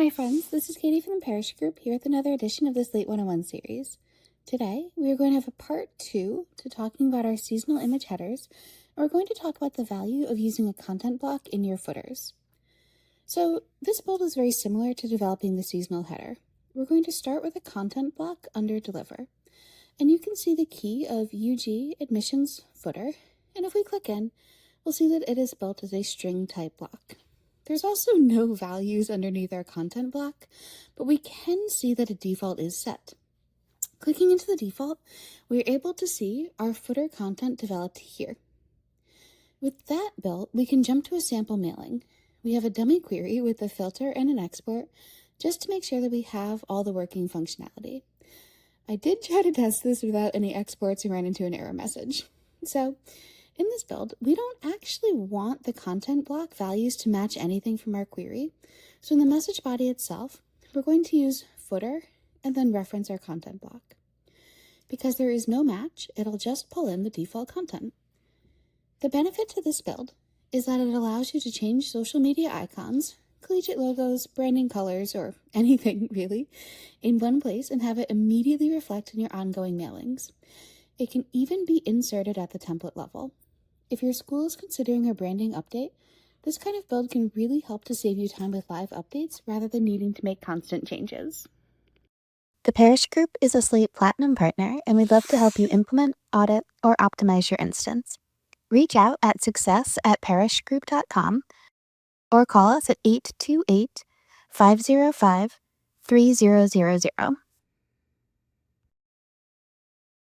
Hi friends, this is Katie from the Parish Group here with another edition of the Slate 101 series. Today, we are going to have a part 2 to talking about our seasonal image headers, and we're going to talk about the value of using a content block in your footers. So this build is very similar to developing the seasonal header. We're going to start with a content block under Deliver, and you can see the key of UG admissions footer, and if we click in, we'll see that it is built as a string type block. There's also no values underneath our content block, but we can see that a default is set. Clicking into the default, we're able to see our footer content developed here. With that built, we can jump to a sample mailing. We have a dummy query with a filter and an export, just to make sure that we have all the working functionality. I did try to test this without any exports and ran into an error message. So, in this build, we don't actually want the content block values to match anything from our query. So in the message body itself, we're going to use footer and then reference our content block. Because there is no match, it'll just pull in the default content. The benefit to this build is that it allows you to change social media icons, collegiate logos, branding colors, or anything really, in one place and have it immediately reflect in your ongoing mailings. It can even be inserted at the template level. If your school is considering a branding update, this kind of build can really help to save you time with live updates rather than needing to make constant changes. The Parish Group is a Slate Platinum partner, and we'd love to help you implement, audit, or optimize your instance. Reach out at success@parishgroup.com or call us at 828-505-3000.